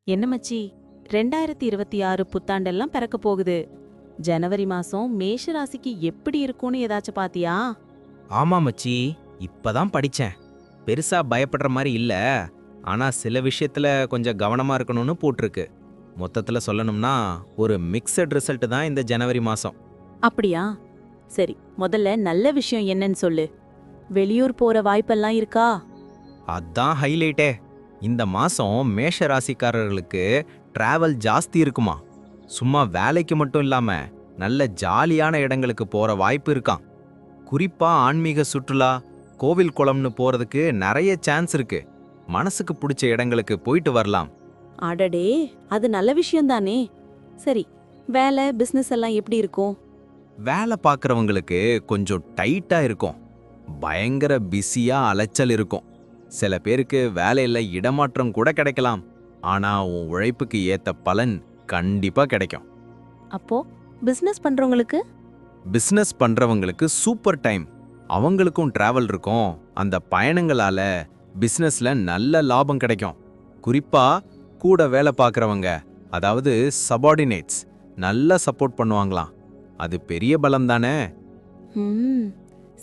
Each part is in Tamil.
என்ன மச்சி, 2026 புத்தாண்டெல்லாம் பிறக்க போகுது. ஜனவரி மாசம் மேஷ ராசிக்கு எப்படி இருக்கும்னு ஏதாச்சும் பாத்தியா? ஆமா மச்சி, இப்பதான் படிச்சேன். பெருசா பயப்படுற மாதிரி இல்ல. ஆனா சில விஷயத்துல கொஞ்சம் கவனமா இருக்கணும்னு போட்டிருக்கு. மொத்தத்துல சொல்லணும்னா ஒரு மிக்சட் ரிசல்ட் தான் இந்த ஜனவரி மாசம். அப்படியா? சரி, முதல்ல நல்ல விஷயம் என்னன்னு சொல்லு. வெளியூர் போற வாய்ப்பெல்லாம் இருக்கா? அதான் ஹைலைட்டே. இந்த மாசம் மேஷ ராசிக்காரர்களுக்கு டிராவல் ஜாஸ்தி இருக்குமா. சும்மா வேலைக்கு மட்டும் இல்லாம நல்ல ஜாலியான இடங்களுக்கு போற வாய்ப்பு இருக்காம். குறிப்பா ஆன்மீக சுற்றுலா, கோவில் குளம்னு போறதுக்கு நிறைய சான்ஸ் இருக்கு. மனசுக்கு பிடிச்ச இடங்களுக்கு போயிட்டு வரலாம். அடடே, அது நல்ல விஷயம் தானே. சரி, வேலை பிசினஸ் எல்லாம் எப்படி இருக்கும்? வேலை பார்க்கறவங்களுக்கு கொஞ்சம் டைட்டா இருக்கும். பயங்கர பிஸியா அலைச்சல் இருக்கும். சில பேருக்கு வேலையில இடமாற்றம் கூட கிடைக்கலாம். ஆனா உன் உழைப்புக்கு ஏத்த பலன் கண்டிப்பா கிடைக்கும். அப்போ பிசினஸ் பண்றவங்களுக்கு? பிசினஸ் பண்றவங்களுக்கு சூப்பர் டைம். அவங்களுக்கும் டிராவல் இருக்கும். அந்த பயணங்களால பிசினஸ்ல நல்ல லாபம் கிடைக்கும். குறிப்பா கூட வேலை பார்க்கறவங்க, அதாவது சபார்டினேட்ஸ், நல்லா சப்போர்ட் பண்ணுவாங்களாம். அது பெரிய பலம் தானே. ம்,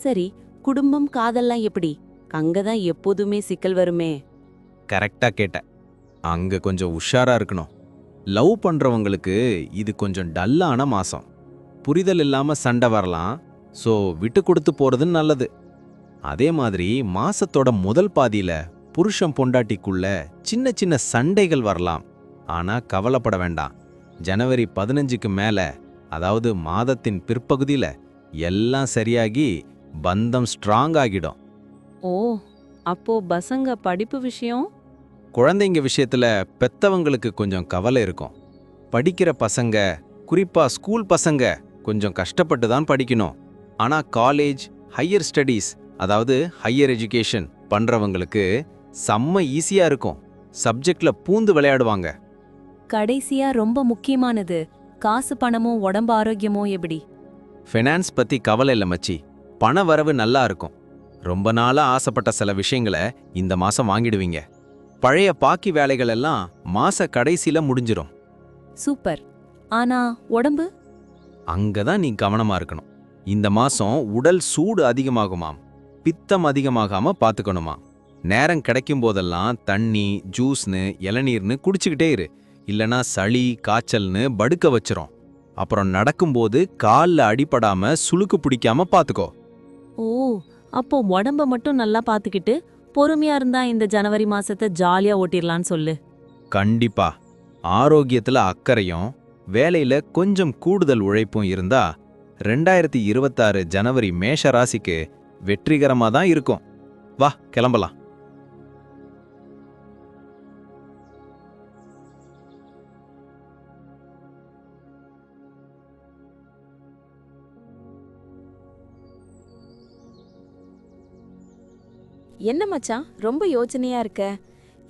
சரி, குடும்பம் காதல்லாம் எப்படி? அங்கதான் எப்போதுமே சிக்கல் வருமே. கரெக்டா கேட்ட. அங்க கொஞ்சம் உஷாரா இருக்கணும். லவ் பண்றவங்களுக்கு இது கொஞ்சம் டல்லான மாசம். புரிதல் இல்லாம சண்டை வரலாம். சோ விட்டு கொடுத்து போறது நல்லது. அதே மாதிரி மாசத்தோட முதல் பாதியில புருஷன் பொண்டாட்டிக்குள்ள சின்ன சின்ன சண்டைகள் வரலாம். ஆனா கவலைப்பட வேண்டாம். ஜனவரி 15க்கு மேல, அதாவது மாதத்தின் பிற்பகுதியில எல்லாம் சரியாகி பந்தம் ஸ்ட்ராங் ஆகிடும். ஓ, அப்போ பசங்க படிப்பு விஷயம்? குழந்தைங்க விஷயத்துல பெத்தவங்களுக்கு கொஞ்சம் கவலை இருக்கும். படிக்கிற பசங்க, குறிப்பா ஸ்கூல் பசங்க கொஞ்சம் கஷ்டப்பட்டு தான் படிக்கணும். ஆனா காலேஜ், ஹையர் ஸ்டடீஸ், அதாவது ஹையர் எஜுகேஷன் பண்றவங்களுக்கு செம்ம ஈஸியா இருக்கும். சப்ஜெக்ட்ல பூந்து விளையாடுவாங்க. கடைசியா ரொம்ப முக்கியமானது, காசு பணமும் உடம்பு ஆரோக்கியமும் எப்படி? ஃபைனான்ஸ் பத்தி கவலை இல்ல மச்சி. பண வரவு நல்லா இருக்கும். ரொம்ப நாளா ஆசைப்பட்ட சில விஷயங்களை இந்த மாசம் வாங்கிடுவீங்க. பழைய பாக்கி வேலைகள் எல்லாம் மாச கடைசியில முடிஞ்சிரும். சூப்பர். ஆனா உடம்பு? அங்கதான் நீ கவனமா இருக்கணும். இந்த மாசம் உடல் சூடு அதிகமாகுமாம். பித்தம் அதிகமாகாம பாத்துக்கணுமா. நேரம் கிடைக்கும் போதெல்லாம் தண்ணி, ஜூஸ்னு, இளநீர்னு குடிச்சுக்கிட்டே இரு. இல்லனா சளி, காய்ச்சல்னு படுக்க வச்சிரும். அப்புறம் நடக்கும்போது கால்ல அடிபடாம சுளுக்கு பிடிக்காம பாத்துக்கோ. ஓ, அப்போ உடம்ப மட்டும் நல்லா பாத்துக்கிட்டு பொறுமையா இருந்தா இந்த ஜனவரி மாசத்தை ஜாலியா ஓட்டிரலான்னு சொல்லு. கண்டிப்பா. ஆரோக்கியத்துல அக்கறையும் வேலையில கொஞ்சம் கூடுதல் உழைப்பும் இருந்தா 2026 ஜனவரி மேஷ ராசிக்கு வெற்றிகரமா தான் இருக்கும். வா கிளம்பலாம். என்ன மச்சான், ரொம்ப யோசனையா இருக்க?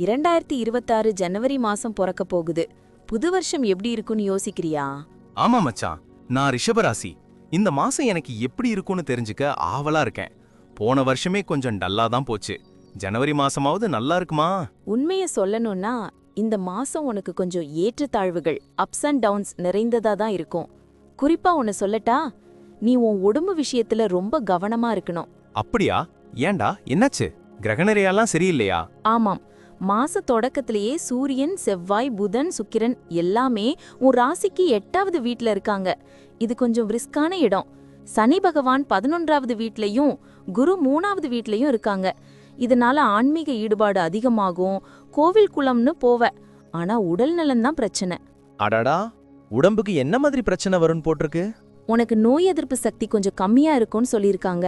2026 ஜனவரி மாசம் பிறக்க போகுது. புது வருஷம் எப்படி இருக்குன்னு யோசிக்கிறியா? ஆமா மச்சான், நான் ரிஷபராசி. இந்த மாசம் எனக்கு எப்படி இருக்கும்னு தெரிஞ்சுக்க ஆவலா இருக்கேன். போன வருஷமே கொஞ்சம் டல்லா தான் போச்சு. ஜனவரி மாசமாவது நல்லா இருக்குமா? உண்மைய சொல்லணும்னா இந்த மாசம் உனக்கு கொஞ்சம் ஏற்றத்தாழ்வுகள், அப்ஸ் அண்ட் டவுன்ஸ் நிறைந்ததா தான் இருக்கும். குறிப்பா ஒன்னு சொல்லட்டா, நீ உன் உடம்பு விஷயத்துல ரொம்ப கவனமா இருக்கணும். அப்படியா? ஏண்டா, என்னாச்சு? கிரகணரையெல்லாம் சரியில்லையா? ஆமாம், மாச தொடக்கத்திலேயே சூரியன், செவ்வாய், புதன், சுக்கிரன் எல்லாமே உன் ராசிக்கு 8வது வீட்ல இருக்காங்க. இது கொஞ்சம் ரிஸ்கான இடம். சனி பகவான் 11வது வீட்லயும் குரு 3வது வீட்லயும் இருக்காங்க. இதனால ஆன்மீக ஈடுபாடு அதிகமாகும். கோவில் குளம்னு போவ. ஆனா உடல் நலன்தான் பிரச்சனை. அடடா, உடம்புக்கு என்ன மாதிரி பிரச்சனை வரும்னு போட்டிருக்கு? உனக்கு நோய் எதிர்ப்பு சக்தி கொஞ்சம் கம்மியா இருக்கும்னு சொல்லியிருக்காங்க.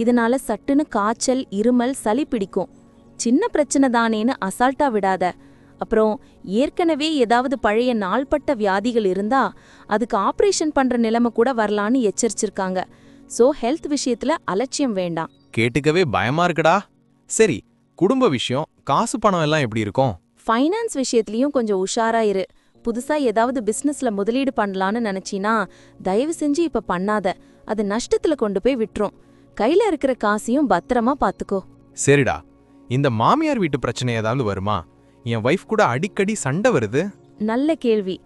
இதனால சட்டுன்னு காய்ச்சல், இருமல், சளி பிடிக்கும். சின்ன பிரச்சனை தானேன்னு அசால்ட்டா விடாத. அப்புறம் ஏற்கனவே ஏதாவது பழைய நாள்பட்ட வியாதிகள் இருந்தா அதுக்கு ஆபரேஷன் பண்ற நிலைமை கூட வரலான்னு எச்சரிச்சிருக்காங்க. சோ ஹெல்த் விஷயத்துல அலட்சியம் வேண்டாம். கேட்டுக்கவே பயமா இருக்குடா. சரி, குடும்ப விஷயம், காசு பணம் எல்லாம் எப்படி இருக்கும்? ஃபைனான்ஸ் விஷயத்துலயும் கொஞ்சம் உஷாரா இரு. புதுசா ஏதாவது பிசினஸ்ல முதலீடு பண்ணலான்னு நினைச்சினா தயவு செஞ்சு இப்ப பண்ணாத. அது நஷ்டத்துல கொண்டு போய் விட்டுரும். கையில இருக்கிற காசையும் பத்திரமா பாத்துக்கோ. சரிடா, இந்த மாமியார் வீட்டு பிரச்சனை ஏதாவது வருமா? என் வைஃப் கூட அடிக்கடி சண்டை வருது. நல்ல கேள்வி.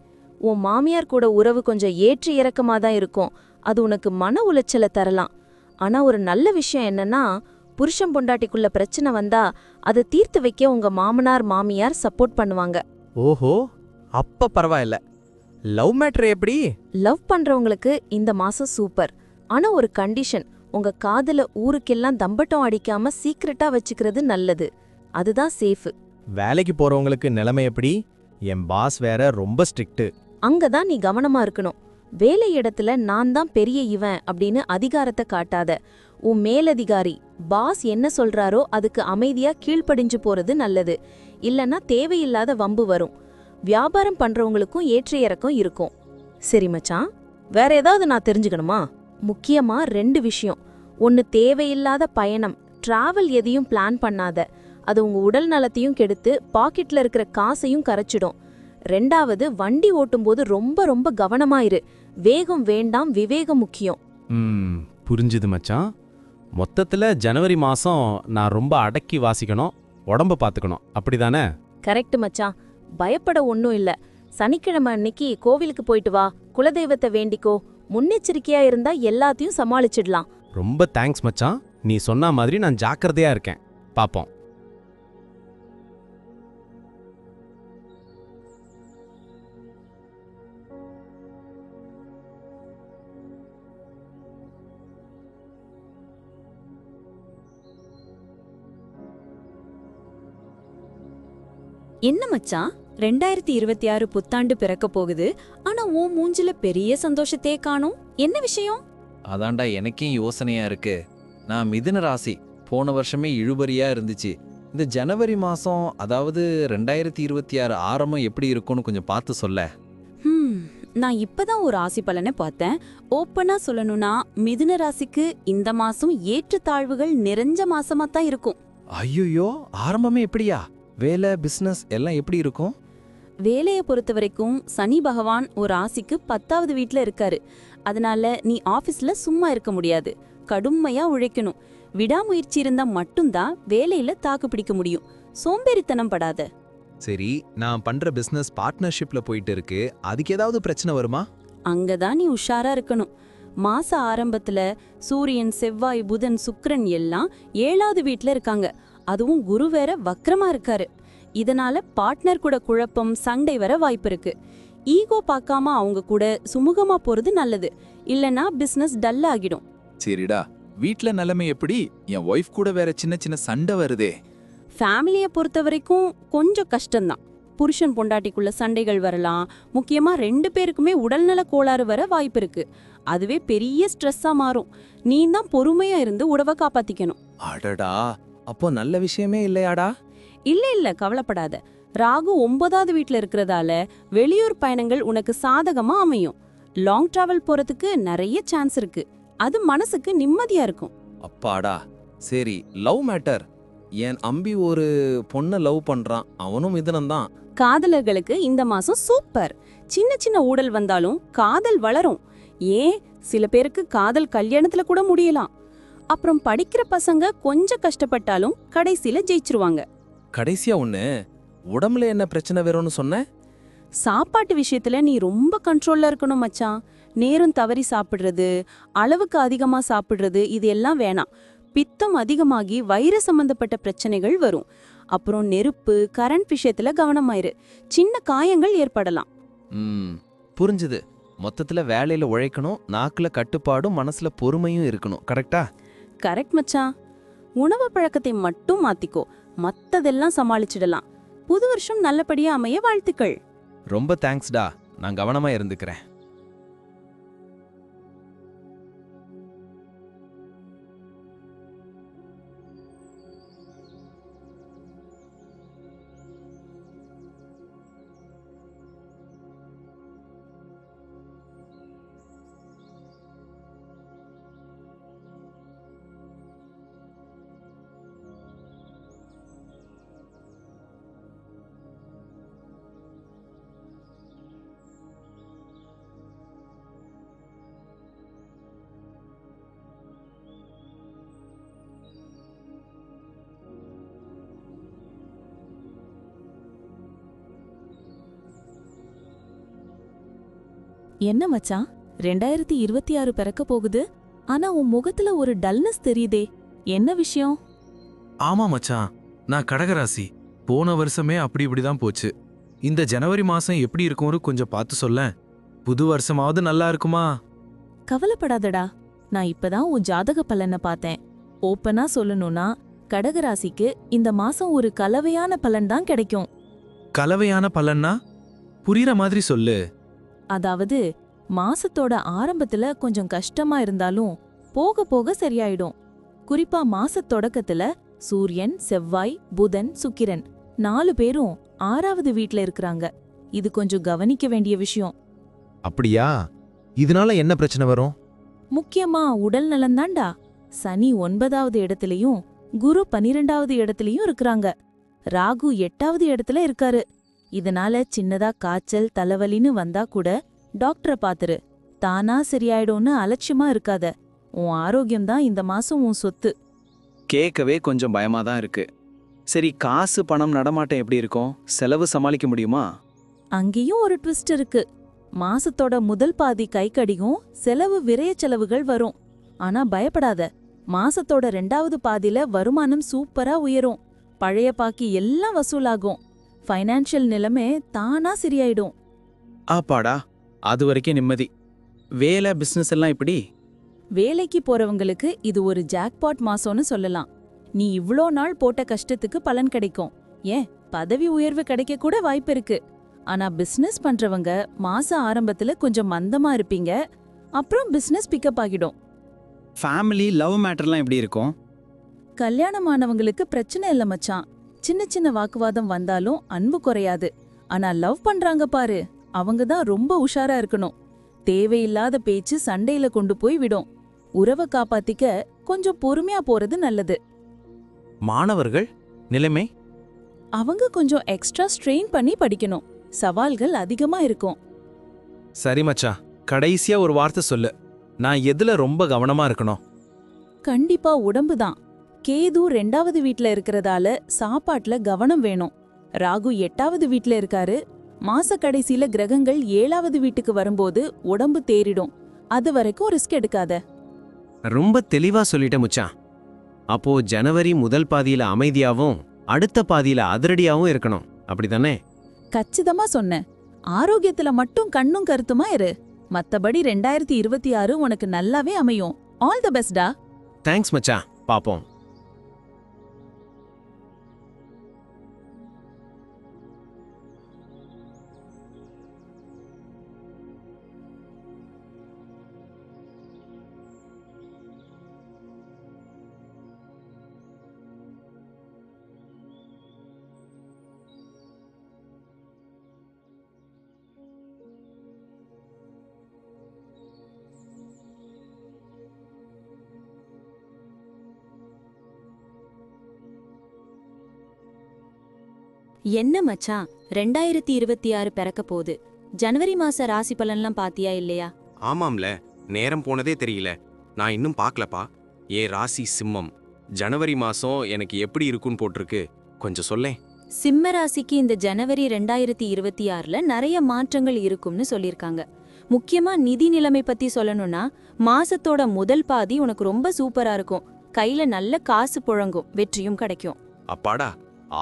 உன் மாமியார் கூட உறவு கொஞ்சம் ஏற்ற இறக்கமா தான் இருக்கும். அது உனக்கு மன உளைச்சலை தரலாம். ஆனா ஒரு நல்ல விஷயம் என்னன்னா, புருஷன் பொண்டாட்டிக்குள்ள பிரச்சனை வந்தா அதை தீர்த்து வைக்க உங்க மாமனார் மாமியார் சப்போர்ட் பண்ணுவாங்க. ஓஹோ, அப்ப பரவாயில்ல. லவ் மேட்டர் எப்படி? லவ் பண்றவங்களுக்கு இந்த மாசம் சூப்பர். ஆனா ஒரு கண்டிஷன், உங்க காதல ஊருக்கெல்லாம் தம்பட்டம் அடிக்காம சீக்ரெட்டா வச்சுக்கிறது நல்லது. அதுதான் சேஃப். வேலைக்கு போறவங்களுக்கு நிலைமை எப்படி? என் பாஸ் வேற ரொம்ப ஸ்ட்ரிக்ட். அங்கதான் நீ கவனமா இருக்கணும். வேலை இடத்துல நான் தான் பெரிய இவன் அப்படின்னு அதிகாரத்தை காட்டாத. உன் மேலதிகாரி பாஸ் என்ன சொல்றாரோ அதுக்கு அமைதியா கீழ்ப்படிஞ்சு போறது நல்லது. இல்லனா தேவையில்லாத வம்பு வரும். வியாபாரம் பண்றவங்களுக்கும் ஏற்ற இறக்கம் இருக்கும். சரி மச்சான், வேற ஏதாவது நான் தெரிஞ்சுக்கணுமா? முக்கியமா 2 விஷயம். ஒன்னு, தேவையில்லாத பயணம் டிராவல் எதையும் பிளான் பண்ணாத. அது உங்க உடல் நலத்தையும் கெடுத்து பாக்கெட்ல இருக்கிற காசையும் கரைச்சிடும். 2வது, வண்டி ஓட்டும்போது ரொம்ப ரொம்ப கவனமா இரு. வேகம் வேண்டாம், விவேகம் முக்கியம். புரிஞ்சுது மச்சான். மொத்தத்துல ஜனவரி மாசம் நான் ரொம்ப அடக்கி வாசிக்கணும், உடம்ப பாத்துக்கணும், அப்படிதானே? கரெக்ட் மச்சான். பயப்பட ஒன்னும் இல்ல. சனிக்கிழமை அன்னைக்கு கோவிலுக்கு போயிட்டு வா, குலதெய்வத்தை வேண்டிக்கோ. முன்னெச்சரிக்கையா இருந்தா எல்லாத்தையும் சமாளிச்சிடலாம். ரொம்ப தேங்க்ஸ் மச்சான். நீ சொன்ன மாதிரி நான் ஜாக்கிரதையா இருக்கேன். பாப்போம். என்ன மச்சான், 2026 புத்தாண்டு பிறக்க போகுது. ஆனா உன் மூஞ்சில பெரிய சந்தோஷத்தே காணோம். என்ன விஷயம்? அதான்டா எனக்கும் யோசனையா இருக்கு. நான் மிதுன ராசி. போன வருஷமே இழுபறியா இருந்துச்சு. இந்த ஜனவரி மாசம், அதாவது 2026 ஆரம்பம் எப்படி இருக்கும்னு கொஞ்சம் பார்த்து சொல்ல. நான் இப்பதான் ஒரு ராசி பலனை பார்த்தேன். ஓப்பனா சொல்லணும்னா மிதுன ராசிக்கு இந்த மாசம் ஏற்றத்தாழ்வுகள் நிறைஞ்ச மாசமா தான் இருக்கும். ஐயோ, ஆரம்பமே எப்படியா? வேலை பிசினஸ் எல்லாம் எப்படி இருக்கும்? வேலையை பொறுத்த வரைக்கும் சனி பகவான் ஒரு ராசிக்கு 10வது வீட்ல இருக்காரு. அதனால நீ ஆபீஸ்ல சும்மா இருக்க முடியாது. கடுமையா உழைக்கணும். விடாமுயற்சி இருந்தா மட்டும்தான் வேலையில தாக்கு பிடிக்க முடியும். சோம்பேறித்தனம் படாத. சரி, நான் பண்ற பிசினஸ் பார்ட்னர்ஷிப்ல போயிட்டு இருக்கு. அதுக்கு ஏதாவது பிரச்சனை வருமா? அங்கதான் நீ உஷாரா இருக்கணும். மாச ஆரம்பத்துல சூரியன், செவ்வாய், புதன், சுக்கிரன் எல்லாம் 7வது வீட்ல இருக்காங்க. அதுவும் குரு வேற வக்ரமா இருக்காரு. இதனால பார்ட்னர் கூட குழப்பம், சண்டை வர வாய்ப்பு இருக்கு. ஈகோ பார்க்காம அவங்க கூட சுமூகமா போறது நல்லது. இல்லனா பிசினஸ் டல் ஆகிடும். சரிடா, வீட்ல நிலைமை எப்படி? என் ஒய்ஃப் கூட வேற சின்ன சின்ன சண்டை வருதே. ஃபேமிலியை பொறுத்த வரைக்கும் கொஞ்சம் கஷ்டம்தான். புருஷன் பொண்டாட்டிக்குள்ள சண்டைகள் வரலாம். முக்கியமா 2 பேருக்குமே உடல்நல கோளாறு வர வாய்ப்பு இருக்கு. அதுவே பெரிய ஸ்ட்ரெஸ்ஸா மாறும். நீ தான் பொறுமையா இருந்து உறவை காப்பாத்திக்கணும். அடடா, அப்போ நல்ல விஷயமே இல்லையாடா? இல்ல கவலைப்படாத. ராகு 9வது வீட்ல இருக்கிறதால வெளியூர் பயணங்கள் உனக்கு சாதகமா அமையும். லாங் டிராவல் போறதுக்கு நிறைய சான்ஸ் இருக்கு. அது மனசுக்கு நிம்மதியா இருக்கும். அப்பாடா. சரி, லவ் மேட்டர். என் அம்பி ஒரு பொண்ணை லவ் பண்றான். அவனும் மிதுனம்தான். காதலர்களுக்கு இந்த மாசம் சூப்பர். சின்ன சின்ன ஊடல் வந்தாலும் காதல் வளரும். ஏன், சில பேருக்கு காதல் கல்யாணத்துல கூட முடியலாம். அப்புறம் படிக்கிற பசங்க கொஞ்சம் கஷ்டப்பட்டாலும் கடைசியில ஜெயிச்சிருவாங்க. கடைசியா ஒண்ணு, உடம்புல என்ன பிரச்சனை வரும்னு சொன்ன? சாப்பாட்டு விஷயத்துல நீ ரொம்ப கண்ட்ரோல்ல இருக்கணும் மச்சான். நேரம் தவறி சாப்பிடுறது, அளவுக்கு அதிகமா சாப்பிடுறது, இது எல்லாம் வேணாம். பித்தம் அதிகமாகி வயிறு சம்பந்தப்பட்ட பிரச்சனைகள் வரும். அப்புறம் நெருப்பு, கரண்ட் விஷயத்துல கவனமாயிரு. சின்ன காயங்கள் ஏற்படலாம். புரிஞ்சுது. மொத்தத்துல வேலையில உழைக்கணும், நாக்குல கட்டுப்பாடும் மனசுல பொறுமையும் இருக்கணும். கரெக்டா? கரெக்ட் மச்சான். உணவு பழக்கத்தை மட்டும் மாத்திக்கோ. மத்ததெல்லாம் சமாளிச்சிடலாம். புது வருஷம் நல்லபடியா அமைய வாழ்த்துக்கள். ரொம்ப தேங்க்ஸ்டா. நான் கவனமா இருந்துக்கிறேன். என்ன மச்சான் 2026 பிறக்க போகுது, ஆனா உன் முகத்துல ஒரு டல்னஸ் தெரியுதே, என்ன விஷயம்? ஆமா மச்சான், நான் கடகராசி. போன வருஷமே அப்படி இப்படிதான் போச்சு. இந்த ஜனவரி மாசம் எப்படி இருக்கும்னு கொஞ்சம் பார்த்து சொல்லேன். புது வருஷமாவது நல்லா இருக்குமா? கவலைப்படாதடா, நான் இப்பதான் உன் ஜாதக பலனை பார்த்தேன். ஓப்பனா சொல்லணும்னா கடகராசிக்கு இந்த மாசம் ஒரு கலவையான பலன் தான் கிடைக்கும். கலவையான பலன்னா புரியுற மாதிரி சொல்லு. அதாவது மாசத்தோட ஆரம்பத்துல கொஞ்சம் கஷ்டமா இருந்தாலும் போக போக சரியாயிடும். குறிப்பா மாசத் தொடக்கத்துல சூரியன், செவ்வாய், புதன், சுக்கிரன் 4 பேரும் 6வது வீட்ல இருக்கறாங்க. இது கொஞ்சம் கவனிக்க வேண்டிய விஷயம். அப்படியா? இதனால என்ன பிரச்சனை வரும்? முக்கியமா உடல் நலந்தாண்டா. சனி 9வது இடத்துலயும் குரு 12வது இடத்துலயும் இருக்கறாங்க. ராகு 8வது இடத்துல இருக்காரு. இதனால சின்னதா காய்ச்சல், தலைவலின்னு வந்தா கூட டாக்டரை பாத்துரு. தானா சரியாயிடும்னு அலட்சியமா இருக்காத. உன் ஆரோக்கியம்தான் இந்த மாசம் உன் சொத்து. கேட்கவே கொஞ்சம் பயமா தான் இருக்கு. சரி, காசு பணம் நடமாட்டம் எப்படி இருக்கும்? செலவு சமாளிக்க முடியுமா? அங்கேயும் ஒரு ட்விஸ்ட் இருக்கு. மாசத்தோட முதல் பாதி கைக்கடியும் செலவு விரய செலவுகள் வரும். ஆனா பயப்படாத, மாசத்தோட 2வது பாதியில வருமானம் சூப்பரா உயரும். பழைய பாக்கி எல்லாம் வசூலாகும். ஃபைனான்ஷியல் நிலைமை தானா சரியாயிடும். ஆப்பாடா, அது வரைக்கும் நிம்மதி. வேலை பிசினஸ் எல்லாம் இப்படி? வேலைக்கு போறவங்களுக்கு இது ஒரு ஜாக்பாட் மாசம்னு சொல்லலாம். நீ இவ்ளோ நாள் போட்ட கஷ்டத்துக்கு பலன் கிடைக்கும். ஏன் பதவி உயர்வு கிடைக்க கூட வாய்ப்பு இருக்கு. ஆனா பிசினஸ் பண்றவங்க மாச ஆரம்பத்துல கொஞ்சம் மந்தமா இருப்பீங்க. அப்புறம் பிசினஸ் பிக்கப் ஆகிடும். ஃபேமிலி லவ் மேட்டர்லாம் எப்படி இருக்கும்? கல்யாணமானவங்களுக்கு பிரச்சனை இல்ல மச்சான். சின்ன சின்ன வாக்குவாதம் வந்தாலும் அன்பு குறையாது. ஆனா லவ் பண்றாங்க பாரு, அவங்க தான் ரொம்ப உஷாரா இருக்கணும். தேவையில்லாத பேச்சு சண்டையில கொண்டு போய் விடும். உறவை காப்பாத்திக்க கொஞ்சம் பொறுமையா போறது நல்லது. மாணவர்கள் நிலைமை? அவங்க கொஞ்சம் எக்ஸ்ட்ரா ஸ்ட்ரெயின் பண்ணி படிக்கணும். சவால்கள் அதிகமா இருக்கும். சரி மச்சான், கடைசியா ஒரு வார்த்தை சொல்லு. நான் எதுல ரொம்ப கவனமா இருக்கணும்? கண்டிப்பா உடம்பு தான். கேது 2வது வீட்ல இருக்கறதால சாப்பாட்டுல கவனம் வேணும். ராகு 8வது வீட்ல இருக்காரு. மாச கடைசியில கிரகங்கள் 7வது வீட்டுக்கு வரும்போது உடம்பு தேறிடும். அது வரைக்கும் ரிஸ்க் எடுக்காத. ரொம்ப தெளிவா சொல்லிட்ட முச்சான். அப்போ ஜனவரி முதல் பாதியில அமைதியாவும் அடுத்த பாதியில அதிரடியாவும் இருக்கணும், அப்படிதானே? கச்சிதமா சொன்ன. ஆரோக்கியத்துல மட்டும் கண்ணும் கருத்துமா இரு. மத்தபடி 2026 உனக்கு நல்லாவே அமையும். ஆல் தி பெஸ்டா. தேங்க்ஸ் மச்சான், பாப்போம். என்ன மச்சான், 2026 பிறக்க போகுது. ஜனவரி மாச ராசி பலன்லாம் பாத்தியா இல்லையா? ஆமாம்ல, நேரம் போனதே தெரியல. நான் இன்னும் பார்க்கலப்பா. ராசி சிம்மம். ஜனவரி மாசம் எனக்கு எப்படி இருக்குன்னு போட்டிருக்கு, கொஞ்சம் சொல்லேன். சிம்ம ராசிக்கு இந்த ஜனவரி 2026ல நிறைய மாற்றங்கள் இருக்கும்னு சொல்லிருக்காங்க. முக்கியமா நிதி நிலைமை பத்தி சொல்லணும்னா, மாசத்தோட முதல் பாதி உனக்கு ரொம்ப சூப்பரா இருக்கும். கையில நல்ல காசு புழங்கும், வெற்றியும் கிடைக்கும். அப்பாடா,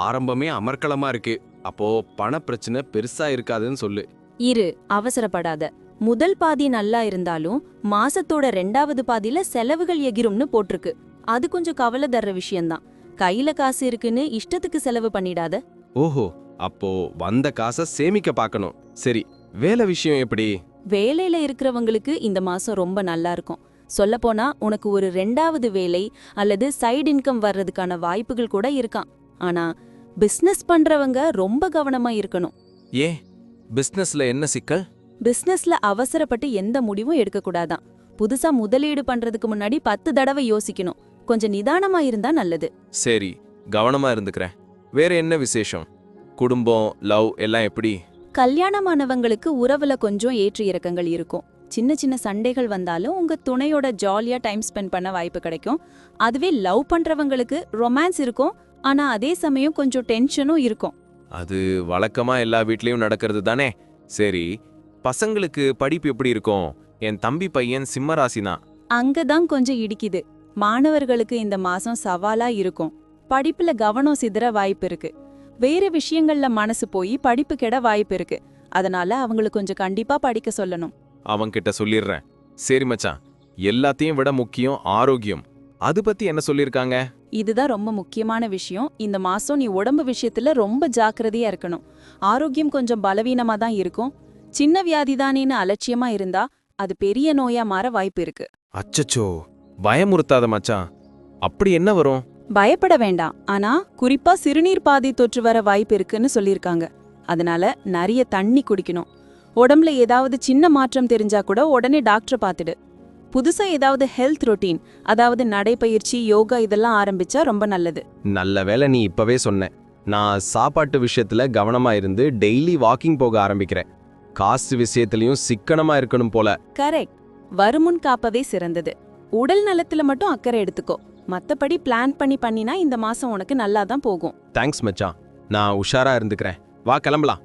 ஆரம்பமே அமர்க்களமா இருக்கு. அப்போ பண பிரச்சனை பெருசா இருக்காதுன்னு சொல்லு. இரு, அவசரப்படாத. முதல் பாதி நல்லா இருந்தாலும் மாசத்தோட 2வது பாதியில செலவுகள் எகிரும்னு போட்டிருக்கு. அது கொஞ்சம் கவலை தர்ற விஷயம்தான். கையில காசு இருக்குன்னு இஷ்டத்துக்கு செலவு பண்ணிடாத. ஓஹோ, அப்போ வந்த காசை சேமிக்க பார்க்கணும். சரி, வேலை விஷயம் எப்படி? வேலையில இருக்கிறவங்களுக்கு இந்த மாசம் ரொம்ப நல்லா இருக்கும். சொல்லப்போனா உனக்கு ஒரு 2வது வேலை அல்லது சைடு இன்கம் வர்றதுக்கான வாய்ப்புகள் கூட இருக்காம். ஆனா பிசினஸ் பண்றவங்க ரொம்ப கவனமா இருக்கணும். ஏன், பிசினஸ்ல என்ன சிக்கல்? பிசினஸ்ல அவசரப்பட்டு எந்த முடிவும் எடுக்க கூடாதான். புதுசா முதலீடு பண்றதுக்கு முன்னாடி 10 தடவை யோசிக்கணும். கொஞ்சம் நிதானமா இருந்தா நல்லது. சரி, கவனமா இருந்துக்கிறேன். வேற என்ன விசேஷம்? குடும்பம், லவ் எல்லாம் எப்படி? கல்யாணமானவங்களுக்கு உறவுல கொஞ்சம் ஏற்ற இறக்கங்கள் இருக்கும். சின்ன சின்ன சண்டைகள் வந்தாலும் உங்க துணையோட ஜாலியா டைம் ஸ்பெண்ட் பண்ண வாய்ப்பு கிடைக்கும். அதுவே லவ் பண்றவங்களுக்கு ரொமான்ஸ் இருக்கும். ஆனா அதே சமயம் கொஞ்சம் டென்ஷனும் இருக்கும். அது வழக்கமா எல்லா வீட்லயும் நடக்கிறது தானே. சரி, பசங்களுக்கு படிப்பு எப்படி இருக்கும்? என் தம்பி பையன் சிம்ம ராசி தான். அங்கதான் கொஞ்சம் இடிக்குது. மாணவர்களுக்கு இந்த மாசம் சவாலா இருக்கும். படிப்புல கவனம் சிதற வாய்ப்பு இருக்கு. வேற விஷயங்கள்ல மனசு போய் படிப்பு கெட வாய்ப்பு இருக்கு. அதனால அவங்களுக்கு கொஞ்சம் கண்டிப்பா படிக்க சொல்லணும். அவன்கிட்ட சொல்லிடுறேன். சரி மச்சான், எல்லாத்தையும் விட முக்கியம் ஆரோக்கியம். அது பத்தி என்ன சொல்லிருக்காங்க? இதுதான் ரொம்ப முக்கியமான விஷயம். இந்த மாசம் நீ உடம்பு விஷயத்துல ரொம்ப ஜாக்கிரதையா இருக்கணும். ஆரோக்கியம் கொஞ்சம் பலவீனமா தான் இருக்கும். சின்ன வியாதிதானேன்னு அலட்சியமா இருந்தா அது பெரிய நோயா மாற வாய்ப்பு இருக்கு. அச்சச்சோ, பயமுறுத்தாத மச்சான். அப்படி என்ன வரும்? பயப்பட வேண்டாம். ஆனா குறிப்பா சிறுநீர் பாதை தொற்று வர வாய்ப்பு இருக்குன்னு சொல்லிருக்காங்க. அதனால நிறைய தண்ணி குடிக்கணும். உடம்புல ஏதாவது சின்ன மாற்றம் தெரிஞ்சா கூட உடனே டாக்டரை பார்த்துடு. புதுசா ஏதாவது ஹெல்த் ரொட்டீன், அதாவது நடைப்பயிற்சி, யோகா இதெல்லாம் ஆரம்பிச்சா ரொம்ப நல்லது. நல்ல வேளை நீ இப்பவே சொன்ன. நான் சாப்பாட்டு விஷயத்துல கவனமா இருந்து டெய்லி வாக்கிங் போக ஆரம்பிக்கிறேன். காசு விஷயத்திலயும் சிக்கனமா இருக்கணும் போல. கரெக்ட். வருமுன் காப்பதே சிறந்தது. உடல் நலத்துல மட்டும் அக்கறை எடுத்துக்கோ. மத்தபடி பிளான் பண்ணினா இந்த மாசம் உனக்கு நல்லா தான் போகும். தேங்க்ஸ் மச்சான். நான் உஷாரா இருந்துக்கிறேன். வா கிளம்பலாம்.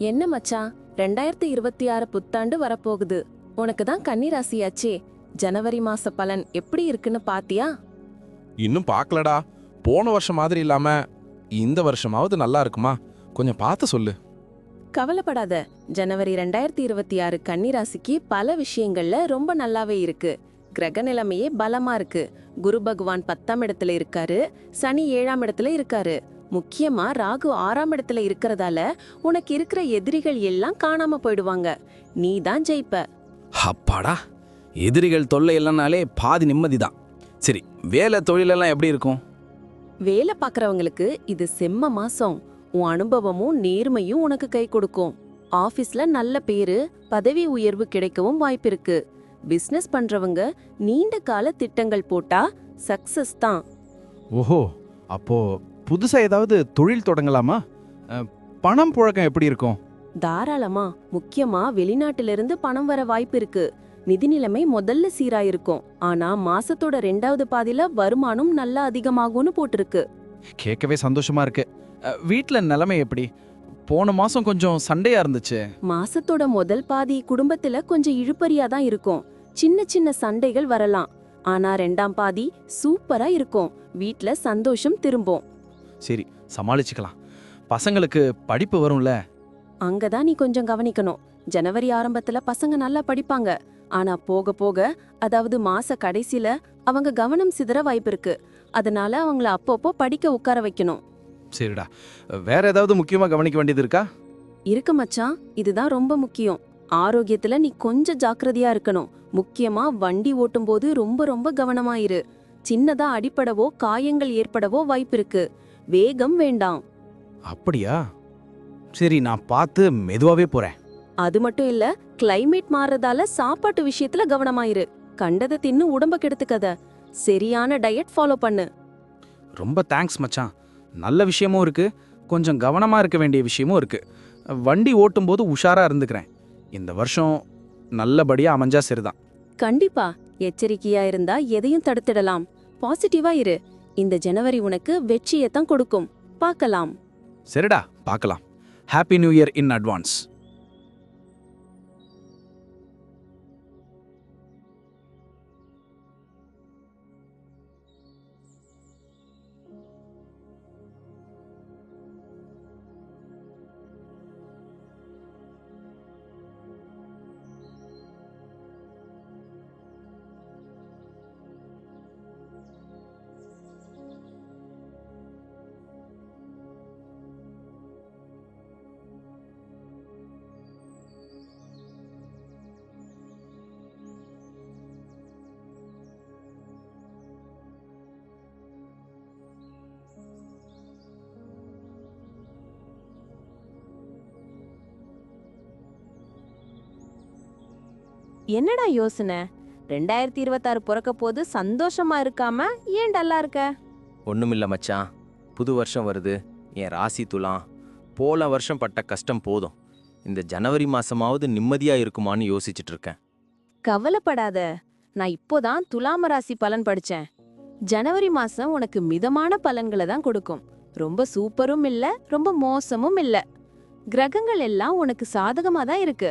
என்ன மச்சான், 2026 புத்தாண்டு வரப்போகுது. உனக்கு தான் கன்னி ராசியாச்சே. ஜனவரி மாச பலன் எப்படி இருக்குன்னு பாத்தியா? இன்னும் பார்க்கலடா. போன வருஷம் மாதிரி இல்லாம இந்த வருஷமாவது நல்லா இருக்குமா? கொஞ்சம் பார்த்து சொல்லு. கவலைப்படாத. ஜனவரி 2026 கன்னி ராசிக்கு பல விஷயங்கள்ல ரொம்ப நல்லாவே இருக்கு. கிரக நிலைமையே பலமா இருக்கு. குரு பகவான் 10ஆம் இடத்துல இருக்காரு, சனி 7ஆம் இடத்துல இருக்காரு. முக்கியமா ராகு 6ஆம் இடத்துல இருக்கறதால உனக்கு இருக்கிற எதிரிகள் எல்லாம் காணாம போயிடுவாங்க. நீ தான் ஜெயிப்ப. அப்பாடா, எதிரிகள் தொல்லை இல்லைனாலே பாதி நிம்மதி தான். சரி, வேலை தொழிலெல்லாம் எப்படி இருக்கும்? வேலை பார்க்கறவங்களுக்கு இது செம்ம மாசம். உன் அனுபவமும் நேர்மையும் உனக்கு கை கொடுக்கும். ஆபீஸ்ல நல்ல பேரு, பதவி உயர்வு கிடைக்கவும் வாய்ப்பிருக்கு. பிசினஸ் பண்றவங்க நீண்ட கால திட்டங்கள் போட்டா சக்சஸ் தான். ஓஹோ, அப்போ புதுசா ஏதாவது தொழில் தொடங்கலாமா? பணம் புழக்கம் எப்படி இருக்கும்? தாராளமா. முக்கியமா வெளிநாட்டிலிருந்து பணம் வர வாய்ப்பு இருக்கு. நிதி நிலைமை முதல்ல சீராயிருக்கும். ஆனா மாசத்தோட 2வது பாதியில வருமானம் நல்லா அதிகமாகும்னு போட்டிருக்கு. கேட்கவே சந்தோஷமா இருக்கு. வீட்ல நிலைமை எப்படி? போன மாசம் கொஞ்சம் சண்டையா இருந்துச்சு. மாசத்தோட முதல் பாதி குடும்பத்துல கொஞ்சம் இழுபறியா தான் இருக்கும். சின்ன சின்ன சண்டைகள் வரலாம். ஆனா 2ஆம் பாதி சூப்பரா இருக்கும். வீட்ல சந்தோஷம் திரும்பும். சரி, சமாளிச்சுக்கலாம். பசங்களுக்கு படிப்பு வரும்ல? அங்கதான் நீ கொஞ்சம் கவனிக்கணும். ஜனவரி ஆரம்பத்துல பசங்க நல்லா படிப்பாங்க. ஆனா போக போக, அதாவது மாச கடைசில அவங்க கவனம் சிதற வாய்ப்பு இருக்கு. அதனால அவங்கள அப்பப்போ படிக்க உட்கார வைக்கணும். சரிடா. வேற ஏதாவது முக்கியமா கவனிக்க வேண்டியது இருக்கா? இருக்கு மச்சான், இதுதான் ரொம்ப முக்கியம். ஆரோக்கியத்துல நீ கொஞ்சம் ஜாக்கிரதையா இருக்கணும். முக்கியமா வண்டி ஓட்டும் போது ரொம்ப ரொம்ப கவனமா இரு. சின்னதா அடிபடவோ காயங்கள் ஏற்படவோ வாய்ப்பிருக்கு. வேகம் வேண்டாம். அப்படியா? சரி, நான் பார்த்து மெதுவாவே போறேன். அது மட்டும் இல்ல, கிளைமேட் மாறுறதால சாப்பாட்டு விஷயத்துல கவனமாயிரு. கண்டதை தின்னு உடம்ப கெடுத்துக்காத. சரியான டயட் ஃபாலோ பண்ணு. ரொம்ப தேங்க்ஸ் மச்சான். நல்ல விஷயமும் இருக்கு, கொஞ்சம் கவனமா இருக்க வேண்டிய விஷயமும் இருக்கு. வண்டி ஓட்டும்போது உஷாரா இருந்துக்கிறேன். இந்த வருஷம் நல்லபடியா அமைஞ்சா சரிதான். கண்டிப்பா. எச்சரிக்கையா இருந்தா எதையும் தடுத்திடலாம். பாசிட்டிவா இரு. இந்த ஜனவரி உனக்கு வெற்றியைத்தான் கொடுக்கும். பார்க்கலாம். சரிடா, பார்க்கலாம். Happy new year in advance. என்னடா யோசனை? 2026 பிறக்க போது சந்தோஷமா இருக்காம ஏன் டல்லா இருக்க? ஒண்ணுமில்ல மச்சான், புது வருஷம் வருது, என் ராசி துலாம். போன வருஷம் பட்ட கஷ்டம் போதும், இந்த ஜனவரி மாசமாவது நிம்மதியா இருக்குமான்னு யோசிச்சுட்டு இருக்கேன். கவலைப்படாத, நான் இப்போதான் துலாம ராசி பலன் படிச்சேன். ஜனவரி மாசம் உனக்கு மிதமான பலன்களை தான் கொடுக்கும். ரொம்ப சூப்பரும் இல்ல, ரொம்ப மோசமும் இல்ல. கிரகங்கள் எல்லாம் உனக்கு சாதகமா தான் இருக்கு.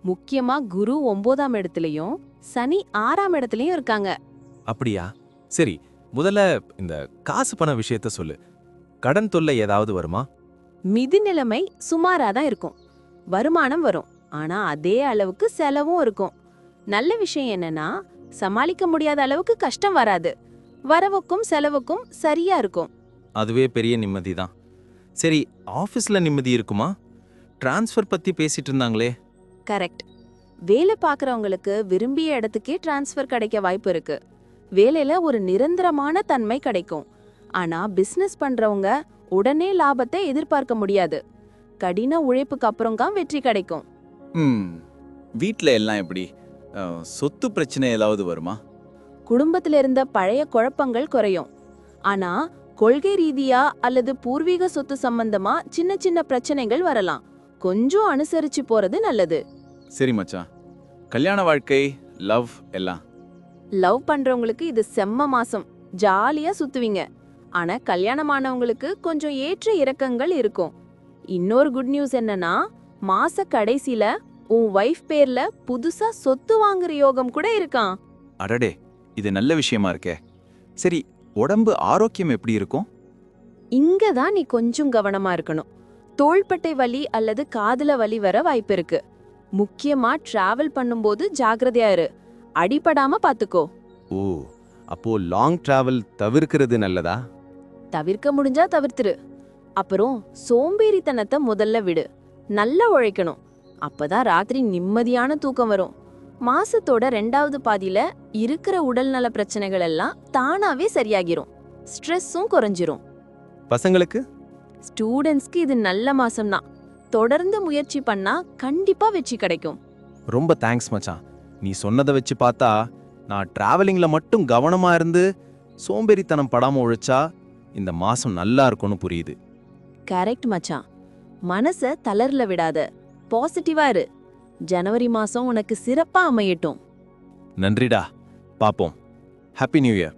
முக்கியமா குரு 9ஆம் இடத்துலயும் சனி 6ஆம் இடத்துலயும் இருக்காங்க. அப்படியா? சரி, முதல்ல இந்த காசு பண விஷயத்த சொல்லு. கடன் தொல்லை ஏதாவது வருமா? மிதி நிலைமை சுமாரா தான் இருக்கும். வருமானம் வரும், ஆனா அதே அளவுக்கு செலவும் இருக்கும். நல்ல விஷயம் என்னன்னா, சமாளிக்க முடியாத அளவுக்கு கஷ்டம் வராது. வரவுக்கும் செலவுக்கும் சரியா இருக்கும். அதுவே பெரிய நிம்மதி தான். சரி, ஆஃபீஸ்ல நிம்மதி இருக்குமா? டிரான்ஸ்ஃபர் பத்தி பேசிட்டு இருந்தாங்களே. கரெக்ட். வேலை பார்க்கறவங்களுக்கு விரும்பிய இடத்துக்கே டிரான்ஸ்ஃபர் கிடைக்க வாய்ப்பு இருக்கு. வேலையில ஒரு நிரந்தரமான தன்மை கிடைக்கும். ஆனா பிசினஸ் பண்றவங்க உடனே லாபத்தை எதிர்பார்க்க முடியாது. கடின உழைப்புக்கு அப்புறம் தான் வெற்றி கிடைக்கும். வீட்ல எல்லாம் எப்படி? சொத்து பிரச்சனை ஏதாவது வருமா? குடும்பத்துல இருந்த பழைய குழப்பங்கள் குறையும். ஆனா கொள்கை ரீதியா அல்லது பூர்வீக சொத்து சம்பந்தமா சின்ன சின்ன பிரச்சனைகள் வரலாம். கொஞ்சம் அனுசரிச்சு போறது நல்லது. சரி மச்சான், கல்யாண வாழ்க்கை, லவ் எல்லாம்? லவ் பண்றவங்களுக்கு இது செம்ம மாசம், ஜாலியா சுத்துவீங்க. ஆனா கல்யாணமானவங்களுக்கு கொஞ்சம் ஏற்ற இறக்கங்கள் இருக்கும். இன்னொரு குட் நியூஸ் என்னன்னா, மாச கடைசியில உன் வைஃப் பேர்ல புதுசா சொத்து வாங்குற யோகம் கூட இருக்கான். அடடே, இது நல்ல விஷயமா இருக்கே. சரி, உடம்பு ஆரோக்கியம் எப்படி இருக்கும்? இங்க தான் நீ கொஞ்சம் கவனமா இருக்கணும். தோள்பட்டை வலி அல்லது காதுல வலி வர வாய்ப்பு இருக்கு. முக்கியமா டிராவல் பண்ணும்போது ஜாக்கிரதையா இரு. அடிபடாம பாத்துக்கோ. ஓ, அப்போ லாங் டிராவல் தவிர்க்கிறது நல்லதா? தவிர்க்க முடிஞ்சா தவிர்த்துரு. அப்புறம் சோம்பேறித்தனத்தை முதல்ல விடு. நல்லா உழைக்கணும். அப்பதான் ராத்திரி நிம்மதியான தூக்கம் வரும். மாசத்தோட 2வது பாதியில இருக்கிற உடல்நல பிரச்சனைகள் எல்லாம் தானாவே சரியாகிரும். ஸ்ட்ரெஸ்ஸும் குறைஞ்சிரும். பசங்களுக்கு? ஸ்டூடெண்ட்ஸ்க்கு இது நல்ல மாசம்தான். தொடர்ந்து முயற்சி பண்ணா கண்டிப்பா வெற்றி கிடைக்கும். ரொம்ப தேங்க்ஸ் மச்சான். நீ சொன்னதை வச்சு பார்த்தா நான் டிராவலிங்ல மட்டும் கவனமா இருந்து சோம்பேறித்தனம் படாம உழைச்சா இந்த மாசம் நல்லா இருக்கும்னு புரியுது. கரெக்ட் மச்சான். மனச தளர்ல விடாத, பாசிட்டிவா இரு. ஜனவரி மாசம் உனக்கு சிறப்பா அமையட்டும். நன்றிடா. பாப்போம். Happy new year.